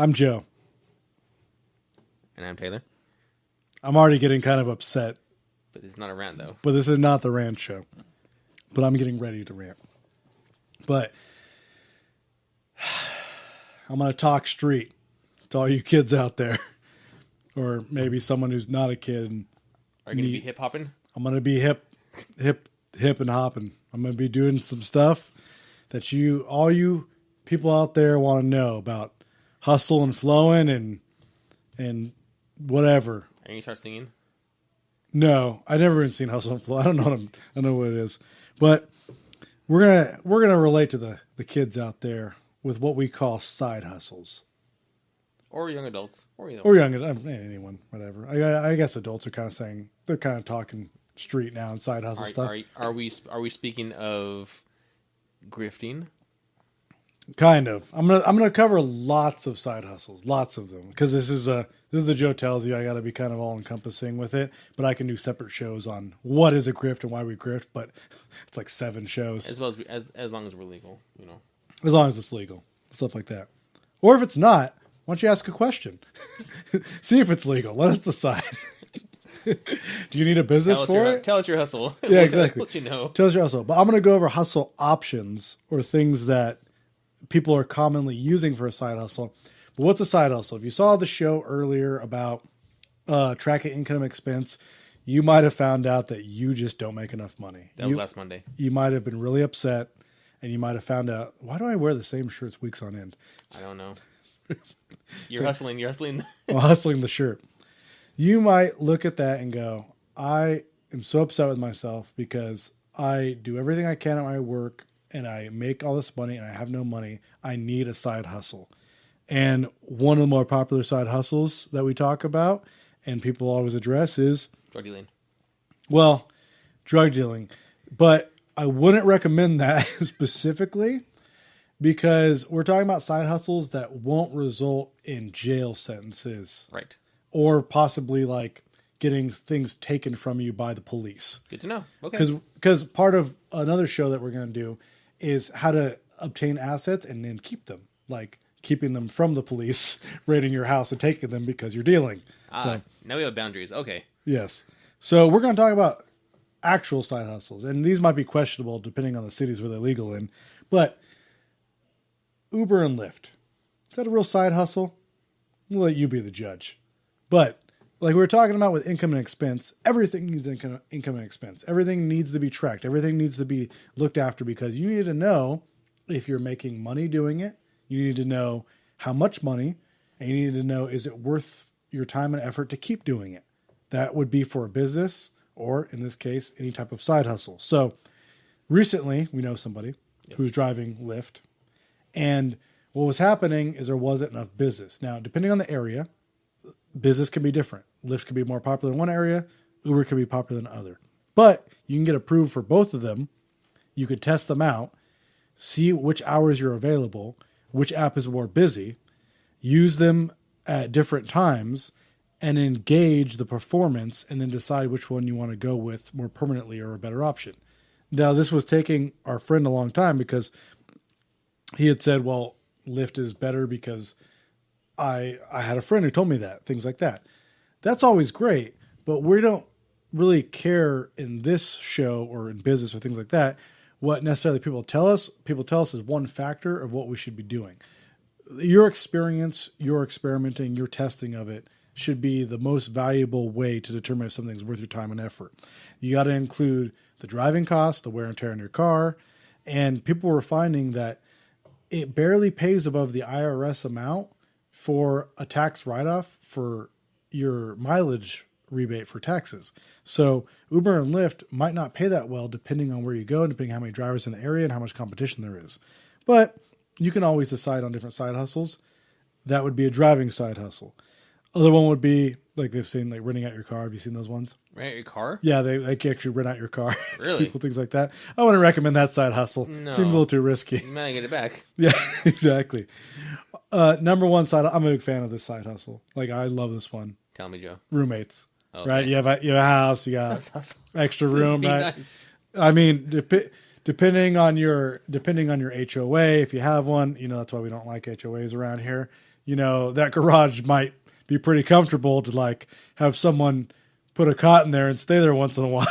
I'm Joe. And I'm Taylor. I'm already getting kind of upset. But it's not a rant, though. But this is not the rant show. But I'm getting ready to rant. But I'm going to talk street to all you kids out there. Or maybe someone who's not a kid. And Are you going to be hip-hopping? I'm going to be hip and hopping. I'm going to be doing some stuff that all you people out there want to know about hustle and flowing and whatever. Are you going to start singing? No, I never even seen Hustle and Flow. I don't know what it is, but we're gonna relate to the kids out there with what we call side hustles, or young adults, or young anyone, whatever. I guess adults are kind of saying they're kind of talking street now and side hustle stuff. Are we speaking of grifting? Kind of. I'm gonna cover lots of side hustles, lots of them, because this is the Joe tells you I got to be kind of all encompassing with it. But I can do separate shows on what is a grift and why we grift. But it's like 7 shows, as well as long as we're legal, as long as it's legal, stuff like that. Or if it's not, why don't you ask a question? See if it's legal. Let us decide. Do you need a business for it? Tell us your hustle. Yeah, exactly. Let you know. Tell us your hustle. But I'm going to go over hustle options or things that people are commonly using for a side hustle. But what's a side hustle? If you saw the show earlier about tracking income and expense, you might have found out that you just don't make enough money. That was last Monday. You might have been really upset, and you might have found out, why do I wear the same shirts weeks on end? I don't know. You're hustling. I'm hustling the shirt. You might look at that and go, I am so upset with myself because I do everything I can at my work and I make all this money and I have no money. I need a side hustle. And one of the more popular side hustles that we talk about and people always address is drug dealing. Well, drug dealing. But I wouldn't recommend that specifically because we're talking about side hustles that won't result in jail sentences. Right. Or possibly like getting things taken from you by the police. Good to know. Okay. Because part of another show that we're going to do is how to obtain assets and then keep them. Like keeping them from the police, raiding your house and taking them because you're dealing. So now we have boundaries. Okay. Yes. So we're going to talk about actual side hustles. And these might be questionable depending on the cities where they're legal in. But Uber and Lyft, is that a real side hustle? We'll let you be the judge. But like we were talking about with income and expense, everything needs income and expense. Everything needs to be tracked. Everything needs to be looked after because you need to know if you're making money doing it. You need to know how much money, and you need to know, is it worth your time and effort to keep doing it? That would be for a business or, in this case, any type of side hustle. So recently, we know somebody who was driving Lyft, and what was happening is there wasn't enough business. Now, depending on the area, business can be different. Lyft can be more popular in one area. Uber can be popular than another. But you can get approved for both of them. You could test them out, see which hours you're available, which app is more busy, use them at different times, and engage the performance and then decide which one you want to go with more permanently or a better option. Now, this was taking our friend a long time because he had said, well, Lyft is better because I had a friend who told me that, things like that. That's always great, but we don't really care in this show or in business or things like that what necessarily people tell us. People tell us is one factor of what we should be doing. Your experience, your experimenting, your testing of it should be the most valuable way to determine if something's worth your time and effort. You got to include the driving costs, the wear and tear on your car, and people were finding that it barely pays above the IRS amount for a tax write-off for your mileage rebate for taxes. So Uber and Lyft might not pay that well depending on where you go and depending on how many drivers in the area and how much competition there is. But you can always decide on different side hustles. That would be a driving side hustle. Other one would be like they've seen like renting out your car. Have you seen those ones? Rent out your car? Yeah, they can actually rent out your car. Really? People, things like that. I wouldn't recommend that side hustle. No. Seems a little too risky. You might get it back. Yeah, exactly. Number one side, I'm a big fan of this side hustle. Like I love this one. Tell me, Joe. Roommates. Okay. Right? You have a house, you got extra room, right? Nice. I mean, depending on your HOA, if you have one, that's why we don't like HOAs around here. that garage might be pretty comfortable to like have someone put a cot in there and stay there once in a while.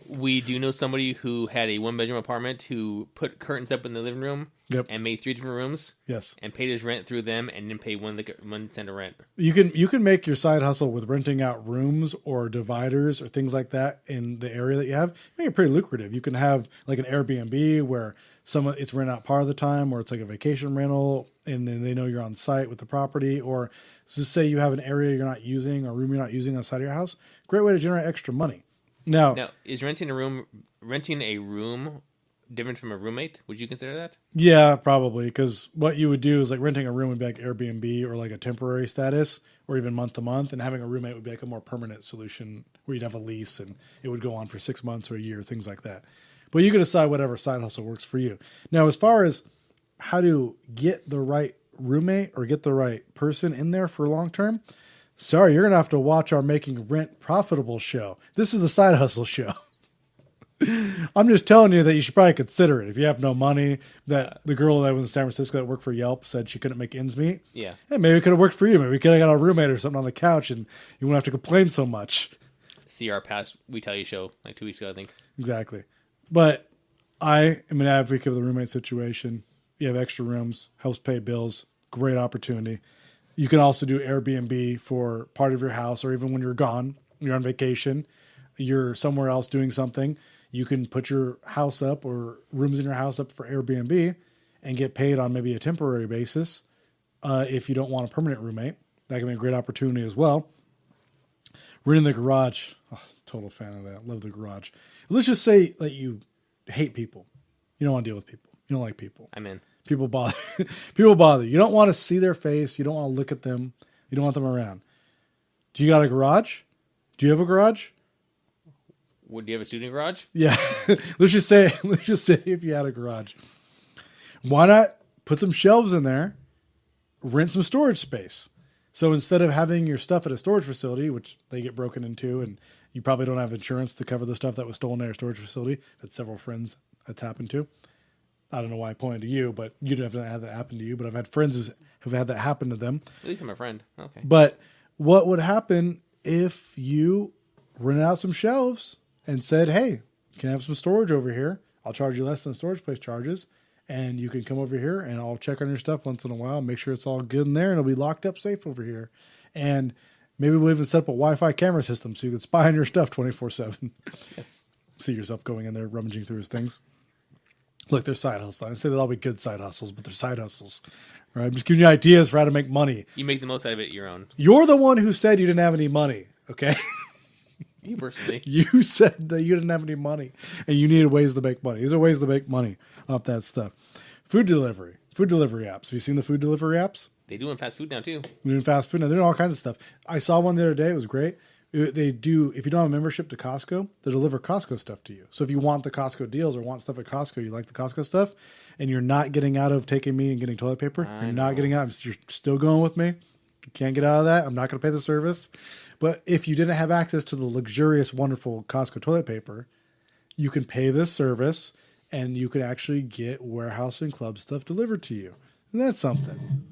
We do know somebody who had a 1-bedroom apartment who put curtains up in the living room and made 3 different rooms. Yes. And paid his rent through them and then paid 1 cent of rent. You can make your side hustle with renting out rooms or dividers or things like that in the area that you have. Make it pretty lucrative. You can have like an Airbnb where it's rented out part of the time, or it's like a vacation rental and then they know you're on site with the property. Or just say you have an area you're not using or a room you're not using outside of your house. Great way to generate extra money. Now, is renting a room different from a roommate? Would you consider that? Yeah, probably. Because what you would do is like renting a room would be like Airbnb or like a temporary status or even month to month. And having a roommate would be like a more permanent solution where you'd have a lease and it would go on for 6 months or a year, things like that. But you can decide whatever side hustle works for you. Now, as far as how to get the right roommate or get the right person in there for long term, sorry, you're going to have to watch our Making Rent Profitable show. This is the side hustle show. I'm just telling you that you should probably consider it. If you have no money, that the girl that was in San Francisco that worked for Yelp said she couldn't make ends meet. Yeah. Hey, maybe it could have worked for you. Maybe you could have got a roommate or something on the couch and you wouldn't have to complain so much. See our past We Tell You show like 2 weeks ago, I think. Exactly. But I am an advocate of the roommate situation. You have extra rooms, helps pay bills, great opportunity. You can also do Airbnb for part of your house, or even when you're gone, you're on vacation, you're somewhere else doing something. You can put your house up or rooms in your house up for Airbnb and get paid on maybe a temporary basis. If you don't want a permanent roommate, that can be a great opportunity as well. Renting the garage. Oh, total fan of that. Love the garage. Let's just say that you hate people. You don't want to deal with people. You don't like people. I'm in. People bother. People bother. You don't want to see their face. You don't want to look at them. You don't want them around. Do you got a garage? Do you have a garage? Do you have a student garage? Yeah. let's just say if you had a garage, why not put some shelves in there, rent some storage space. So instead of having your stuff at a storage facility, which they get broken into, and you probably don't have insurance to cover the stuff that was stolen at your storage facility, that several friends that's happened to. I don't know why I pointed to you, but you didn't have to have that happen to you. But I've had friends who've had that happen to them. At least I'm a friend. Okay. But what would happen if you rented out some shelves and said, hey, you can have some storage over here. I'll charge you less than storage place charges. And you can come over here and I'll check on your stuff once in a while, make sure it's all good in there, and it'll be locked up safe over here. And maybe we'll even set up a Wi-Fi camera system so you can spy on your stuff 24/7. Yes. See yourself going in there, rummaging through his things. Look, they're side hustles. I say they'll all be good side hustles, but they're side hustles. Right? I'm just giving you ideas for how to make money. You make the most out of it your own. You're the one who said you didn't have any money, okay? You personally. You said that you didn't have any money and you needed ways to make money. These are ways to make money off that stuff. Food delivery apps. Have you seen the food delivery apps? They do in fast food now too. They're doing fast food now. They're doing all kinds of stuff. I saw one the other day. It was great. They do, if you don't have a membership to Costco, they deliver Costco stuff to you. So if you want the Costco deals or want stuff at Costco, you like the Costco stuff, and you're not getting out of taking me and getting toilet paper, you're not getting out, you're still going with me. You can't get out of that. I'm not going to pay the service. But if you didn't have access to the luxurious, wonderful Costco toilet paper, you can pay this service and you can actually get warehouse and club stuff delivered to you. And that's something.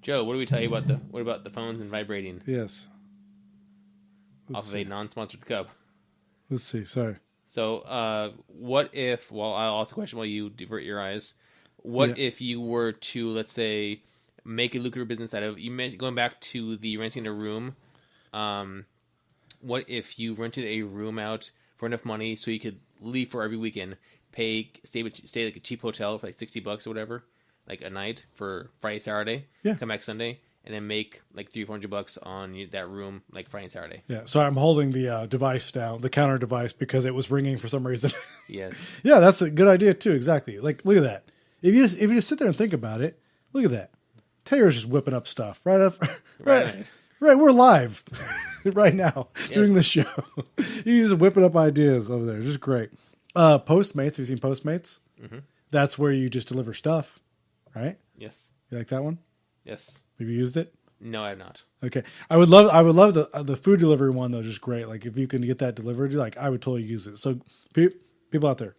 Joe, what do we tell you about the phones and vibrating? Yes. Off of a non-sponsored cup. Let's see. Sorry. So, what if? Well, I'll ask a question while you divert your eyes. What if you were to, let's say, make a lucrative business out of going back to the renting a room? What if you rented a room out for enough money so you could leave for every weekend, stay like a cheap hotel for like $60 or whatever, like a night for Friday, Saturday, come back Sunday, and then make like $300-400 on that room like Friday and Saturday. Yeah. So I'm holding the device down, the counter device, because it was ringing for some reason. Yes. Yeah, that's a good idea too. Exactly. Like, look at that. If you just sit there and think about it, look at that. Taylor's just whipping up stuff right up. Right. We're live right now doing the show. You just whipping up ideas over there. Just great. Postmates. Have you seen Postmates? Mm-hmm. That's where you just deliver stuff, right? Yes. You like that one? Yes. Have you used it? No, I have not. Okay. I would love the food delivery one though. Just great. Like if you can get that delivered, like I would totally use it. So people out there,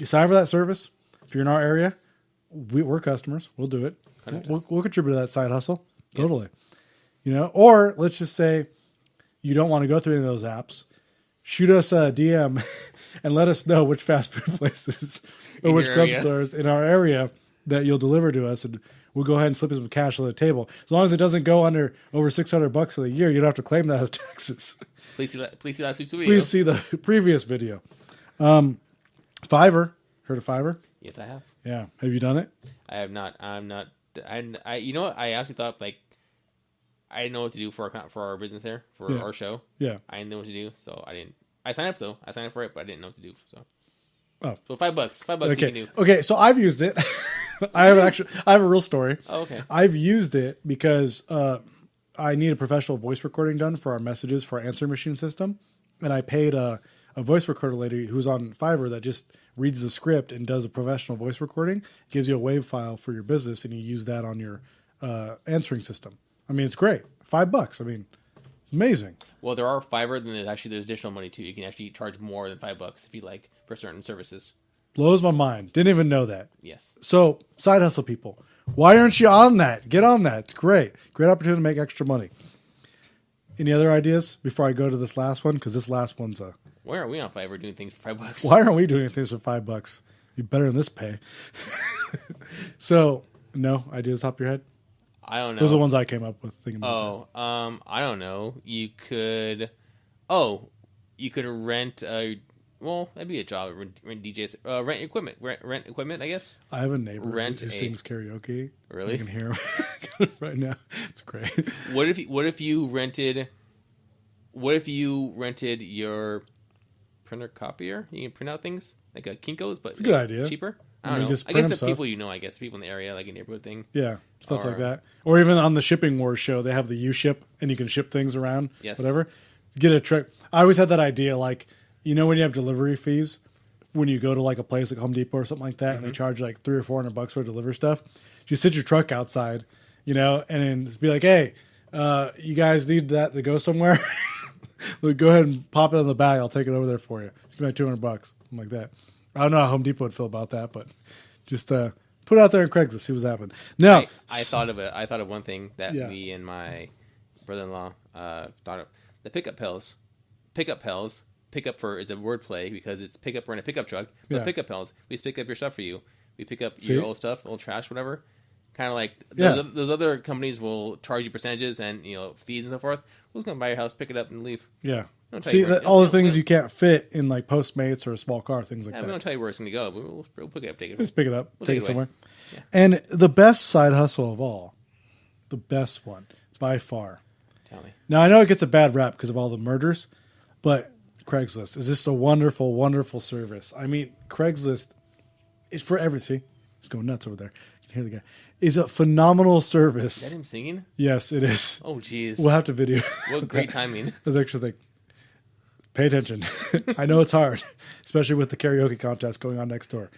sign up for that service. If you're in our area, we're customers. We'll do it. 100%. We'll contribute to that side hustle. Yes. Totally. Or let's just say you don't want to go through any of those apps. Shoot us a DM and let us know which fast food places or which club stores in our area that you'll deliver to us, and we'll go ahead and slip you some cash on the table. As long as it doesn't go over $600 a year, you don't have to claim that as taxes. Please see last week's video. Please see the previous video. Fiverr. Heard of Fiverr? Yes, I have. Yeah. Have you done it? I have not. I'm not. I you know what? I actually thought like I didn't know what to do for our business here for our show. Yeah. I didn't know what to do, so I didn't. I signed up though. I signed up for it, but I didn't know what to do. So. Oh. So $5. $5 Okay. you can do. Okay. So I've used it. I have a real story. Oh, okay. I've used it because I need a professional voice recording done for our messages for our answering machine system, and I paid a voice recorder lady who's on Fiverr that just reads the script and does a professional voice recording, gives you a WAV file for your business, and you use that on your answering system. I mean, it's great. $5. I mean, it's amazing. Well, there are Fiverr, then there's additional money too. You can actually charge more than $5 if you like for certain services. Blows my mind. Didn't even know that. Yes. So, side hustle people, why aren't you on that? Get on that. It's great. Great opportunity to make extra money. Any other ideas before I go to this last one? Because this last one's a... Why aren't we on Fiverr doing things for $5? Why aren't we doing things for $5? You better than this pay. So, no ideas top of your head? I don't know. Those are the ones I came up with thinking about. I don't know. You could rent that'd be a job. Rent DJs. Rent equipment. Rent equipment, I guess. I have a neighbor who sings karaoke. Really? I can hear him right now. It's great. What if you rented your printer copier? You can print out things like a Kinko's, but it's a good idea. Cheaper. I don't know. I guess the people I guess people in the area, like a neighborhood thing. Yeah, stuff like that. Or even on the Shipping Wars show, they have the U-Ship, and you can ship things around. Yes. Whatever. Get a trick. I always had that idea, like, when you have delivery fees, when you go to like a place like Home Depot or something like that, and they charge like $300 or $400 for deliver stuff, you sit your truck outside, and then be like, hey, you guys need that to go somewhere? Go ahead and pop it in the bag. I'll take it over there for you. Just give me $200, something like that. I don't know how Home Depot would feel about that, but just put it out there in Craigslist, see what's happening. No, I thought of one thing that me and my brother-in-law thought of. The pickup pills. Pickup for is a wordplay because it's pickup. We're in a pickup truck. But pickup pills. We just pick up your stuff for you. We pick up your old stuff, old trash, whatever. Kind of like those other companies will charge you percentages and fees and so forth. Who's going to buy your house, pick it up, and leave? Yeah. See, all the things you can't fit in like Postmates or a small car, things like that. We don't tell you where it's going to go, but we'll pick it up, take it. Just pick it up, take it somewhere. Yeah. And the best side hustle of all, the best one by far. Tell me. Now I know it gets a bad rap because of all the murders, but Craigslist is just a wonderful, wonderful service. I mean, Craigslist is for everything. It's going nuts over there. You can hear the guy. Is a phenomenal service. Is that him singing? Yes, it is. Oh, jeez. We'll have to video. What great timing. That's actually like, pay attention. I know it's hard, especially with the karaoke contest going on next door.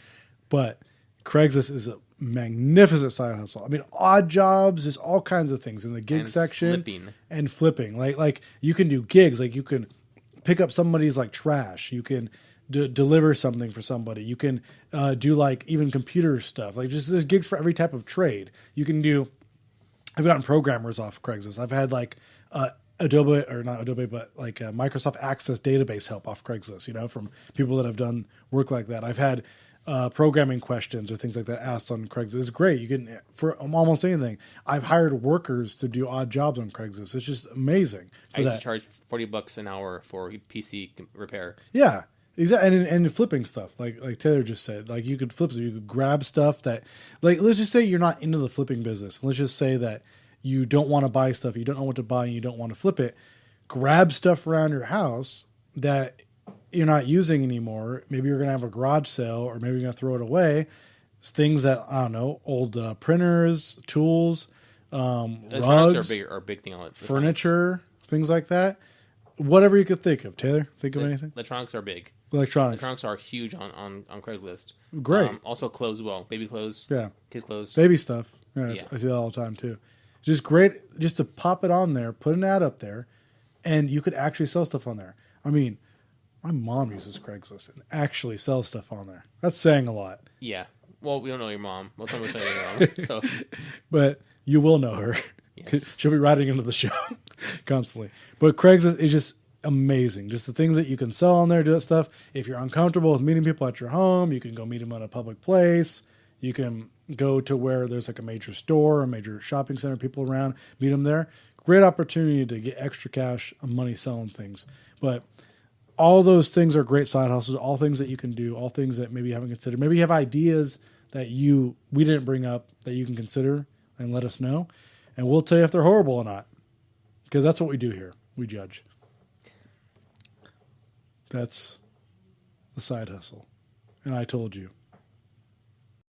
But Craigslist is a magnificent side hustle. I mean, odd jobs, there's all kinds of things in the gig section. And flipping. Like you can do gigs. Like you can pick up somebody's like trash. You can deliver something for somebody. You can do like even computer stuff. Like just there's gigs for every type of trade. You can do. I've gotten programmers off Craigslist. I've had like Adobe or not Adobe, but like Microsoft Access database help off Craigslist. From people that have done work like that. I've had programming questions or things like that asked on Craigslist. It's great. You can for almost anything. I've hired workers to do odd jobs on Craigslist. It's just amazing. I used to charge $40 an hour for PC repair. Yeah. Exactly, and flipping stuff like Taylor just said, like you could flip, you could grab stuff that, like let's just say you're not into the flipping business. Let's just say that you don't want to buy stuff, you don't know what to buy, and you don't want to flip it. Grab stuff around your house that you're not using anymore. Maybe you're gonna have a garage sale, or maybe you're gonna throw it away. It's things that I don't know, old printers, tools, rugs, are a big thing on it. Furniture, things like that. Whatever you could think of, Taylor. Think of anything. Electronics are big. Electronics are huge on Craigslist. Great. Also clothes as well. Baby clothes. Yeah. Kid clothes. Baby stuff. Yeah. I see that all the time too. It's just great just to pop it on there, put an ad up there, and you could actually sell stuff on there. I mean, my mom uses Craigslist and actually sells stuff on there. That's saying a lot. Yeah. Well, we don't know your mom. Well, someone will tell you your mom. So, But you will know her. yes. She'll be writing into the show constantly. But Craigslist is just amazing. Just the things that you can sell on there, do that stuff. If you're uncomfortable with meeting people at your home, you can go meet them at a public place. You can go to where there's like a major store, a major shopping center, people around, meet them there. Great opportunity to get extra cash and money selling things. But all those things are great side hustles, all things that you can do, all things that maybe you haven't considered. Maybe you have ideas that we didn't bring up that you can consider and let us know. And we'll tell you if they're horrible or not. Because that's what we do here. We judge. That's the side hustle. And I told you.